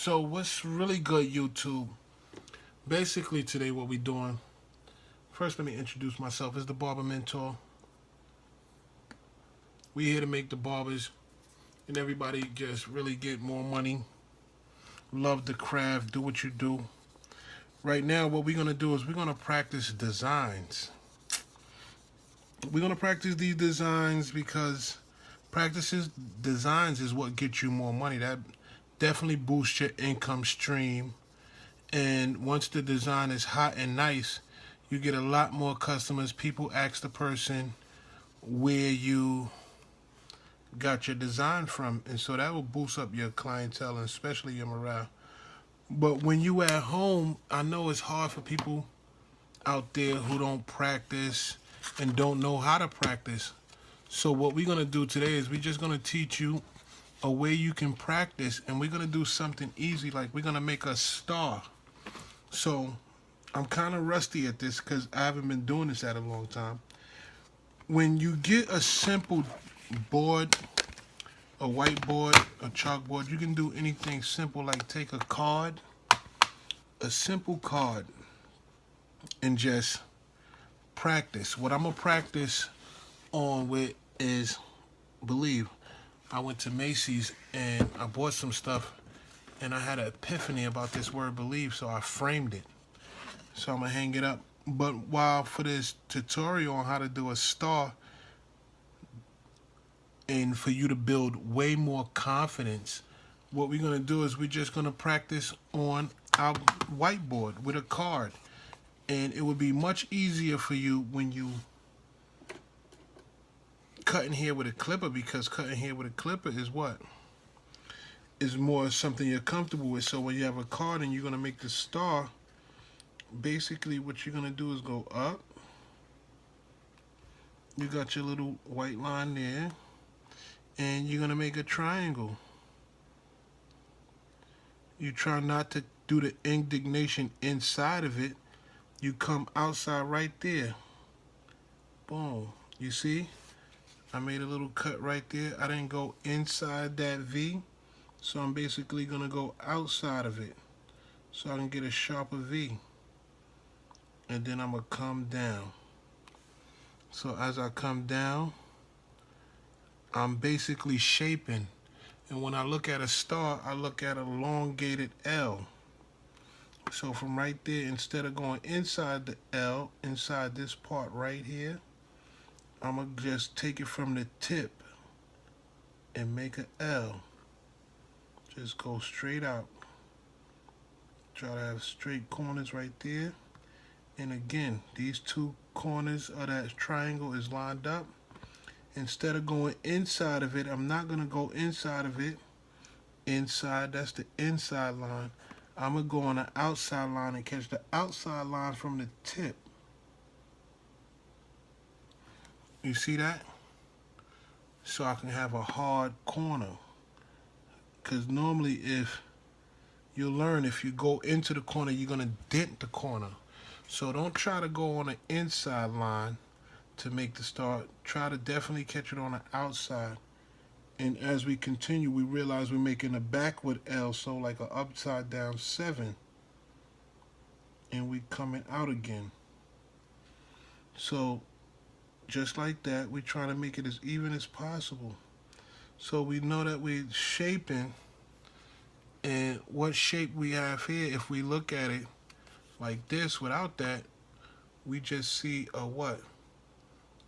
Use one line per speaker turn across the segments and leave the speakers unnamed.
So what's really good, YouTube? Basically today what we doing, first let me introduce myself as the Barber Mentor. We here to make the barbers and everybody just really get more money, love the craft, do what you do. Right now what we're gonna do is we're gonna practice designs. We're gonna practice these designs because practices designs is what gets you more money. That definitely boosts your income stream. And once the design is hot and nice, you get a lot more customers. People ask the person where you got your design from, and so that will boost up your clientele and especially your morale. But when you at home, I know it's hard for people out there who don't practice and don't know how to practice. So what we're gonna do today is we're just gonna teach you a way you can practice, and we're gonna do something easy, like we're gonna make a star. So I'm kind of rusty at this because I haven't been doing this at a long time. When you get a simple board, a whiteboard, a chalkboard, you can do anything simple like take a card, a simple card, and just practice. What I'm going to practice on with is believe. I went to Macy's and I bought some stuff and I had an epiphany about this word believe, so I framed it. So I'm going to hang it up. But while for this tutorial on how to do a star and for you to build way more confidence, what we're going to do is we're just going to practice on our whiteboard with a card. And it would be much easier for you when you cutting hair with a clipper, because cutting hair with a clipper is what? Is more something you're comfortable with. So when you have a card and you're going to make the star, basically what you're going to do is go up. You got your little white line there. And you're going to make a triangle. You try not to do the indignation inside of it. You come outside right there. Boom. You see? I made a little cut right there. I didn't go inside that V. So I'm basically going to go outside of it, so I can get a sharper V. And then I'm going to come down. So as I come down, I'm basically shaping. And when I look at a star, I look at an elongated L. So from right there, instead of going inside the L, inside this part right here, I'm going to just take it from the tip and make an L. Just go straight out. Try to have straight corners right there. And again, these two corners of that triangle is lined up. Instead of going inside of it, I'm not going to go inside of it. Inside, that's the inside line. I'm going to go on the outside line and catch the outside line from the tip. You see that? So I can have a hard corner. Because normally if you learn, if you go into the corner, you're going to dent the corner. So don't try to go on the inside line to make the star. Try to definitely catch it on the outside. And as we continue, we realize we're making a backward L, so like an upside down 7. And we coming out again. So just like that, we're trying to make it as even as possible. So we know that we're shaping, and what shape we have here, if we look at it like this without that, we just see a what?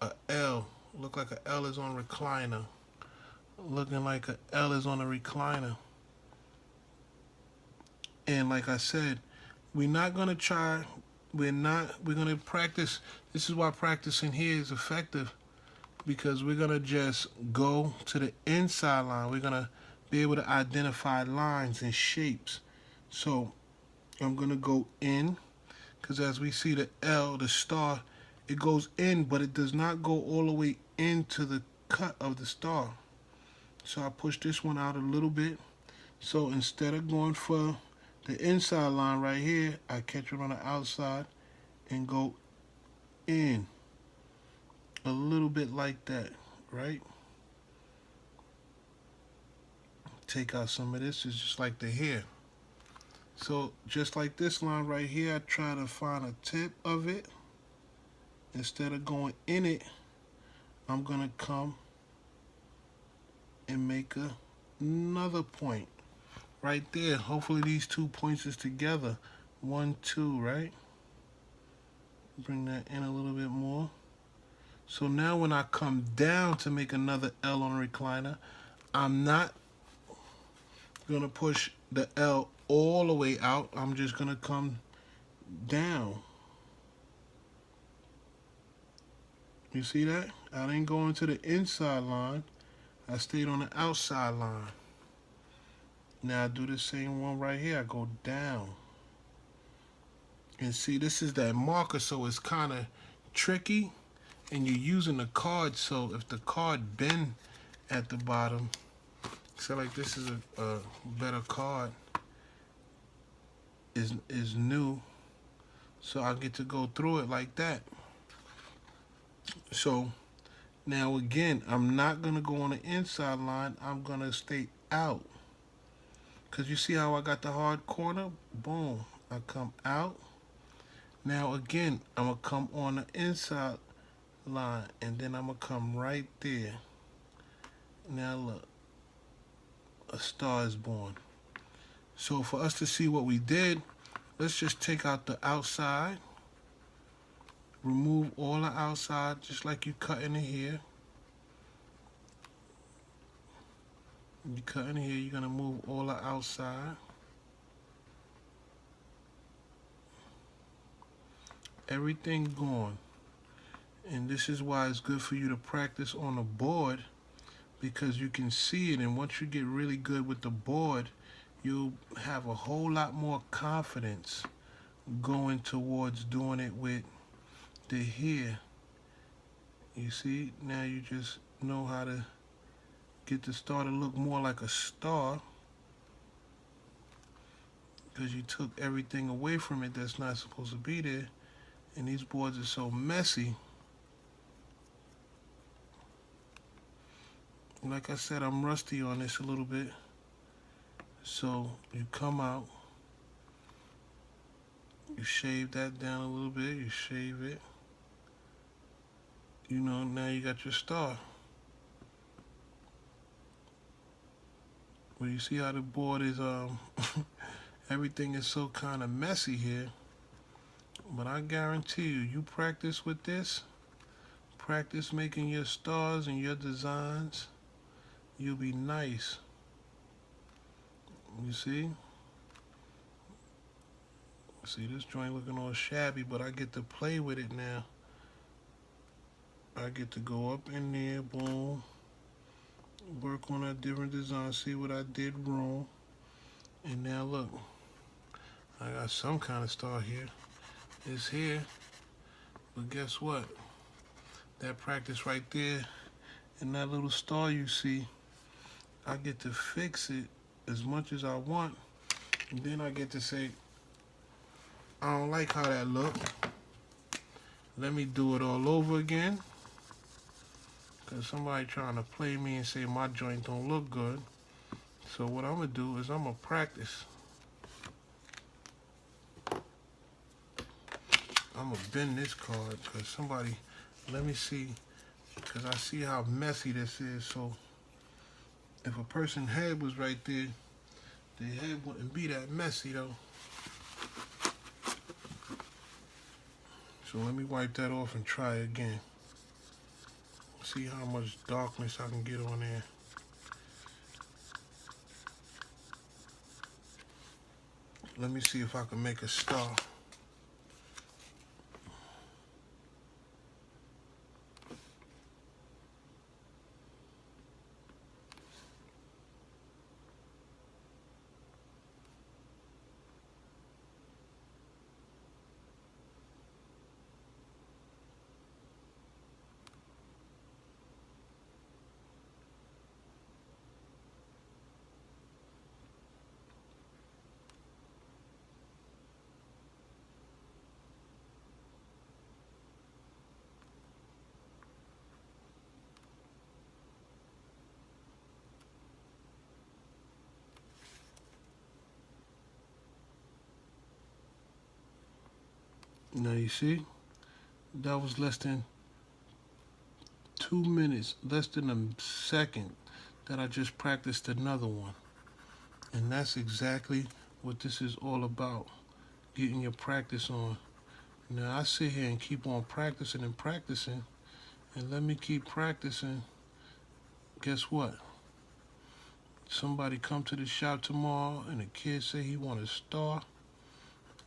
A L. Look like a L is on recliner. Looking like a L is on a recliner. And like I said, we're not going to try, we're going to practice. This is why practicing here is effective, because we're going to just go to the inside line. We're going to be able to identify lines and shapes. So I'm going to go in, because as we see the L, the star, it goes in, but it does not go all the way into the cut of the star. So I push this one out a little bit. So instead of going for the inside line right here, I catch it on the outside and go in a little bit like that, right? Take out some of this. It's just like the hair. So just like this line right here, I try to find a tip of it. Instead of going in it, I'm gonna come and make another point right there. Hopefully these 2 points is together. 1, 2, right? Bring that in a little bit more. So now when I come down to make another L on a recliner, I'm not gonna push the L all the way out. I'm just gonna come down. You see that? I didn't go into the inside line. I stayed on the outside line. Now I do the same one right here. I go down. And see, this is that marker, so it's kind of tricky. And you're using the card, so if the card bend at the bottom, so like this is a better card, is new, so I get to go through it like that. So now again, I'm not gonna go on the inside line. I'm gonna stay out. Cause you see how I got the hard corner? Boom. I come out. Now again, I'm gonna come on the inside line, and then I'm gonna come right there. Now look, a star is born. So for us to see what we did, let's just take out the outside, remove all the outside, just like you cutting it here. You cutting here, you're gonna move all the outside. Everything gone. And this is why it's good for you to practice on the board, because you can see it, and once you get really good with the board, you'll have a whole lot more confidence going towards doing it with the hair. You see, now you just know how to get the star to look more like a star, because you took everything away from it that's not supposed to be there. And these boards are so messy. Like I said, I'm rusty on this a little bit. So you come out, you shave that down a little bit, you shave it. You know, now you got your star. Well, you see how the board is, everything is so kind of messy here. But I guarantee you, you practice with this, practice making your stars and your designs, you'll be nice. You see? See, this joint looking all shabby, but I get to play with it now. I get to go up in there, boom, work on a different design, see what I did wrong. And now look, I got some kind of star here. It's here, but guess what? That practice right there and that little star you see, I get to fix it as much as I want. And then I get to say, I don't like how that looked. Let me do it all over again. Because somebody trying to play me and say my joint don't look good. So what I'm going to do is I'm going to practice. I'm going to bend this card because somebody, let me see, because I see how messy this is. So if a person's head was right there, their head wouldn't be that messy though. So let me wipe that off and try again. See how much darkness I can get on there. Let me see if I can make a star. Now you see, that was less than 2 minutes, less than a second that I just practiced another one. And that's exactly what this is all about, getting your practice on. Now I sit here and keep on practicing and practicing, and let me keep practicing. Guess what? Somebody come to the shop tomorrow and the kid say he want a star.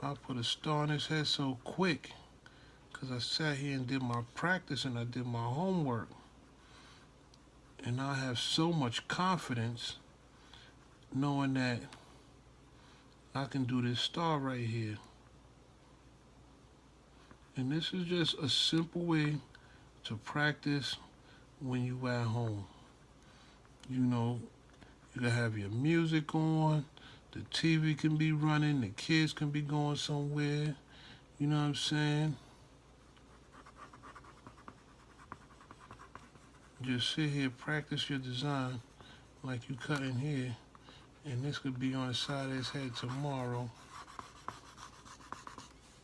I put a star on his head so quick because I sat here and did my practice and I did my homework. And I have so much confidence knowing that I can do this star right here. And this is just a simple way to practice when you at home. You know, you can have your music on, the TV can be running, the kids can be going somewhere. You know what I'm saying? Just sit here, practice your design like you cutting here. And this could be on the side of his head tomorrow.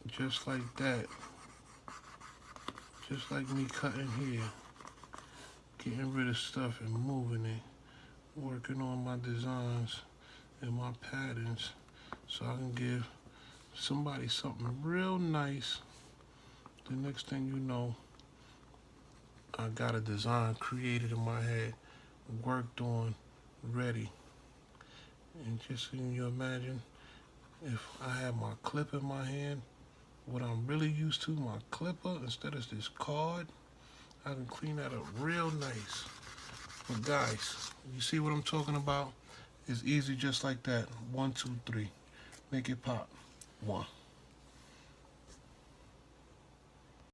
Just like that. Just like me cutting here. Getting rid of stuff and moving it. Working on my designs and my patterns so I can give somebody something real nice. The next thing you know, I got a design created in my head, worked on, ready. And just can you imagine if I had my clip in my hand, what I'm really used to, my clipper, instead of this card, I can clean that up real nice. But guys, you see what I'm talking about? It's easy just like that. 1, 2, 3. Make it pop. 1.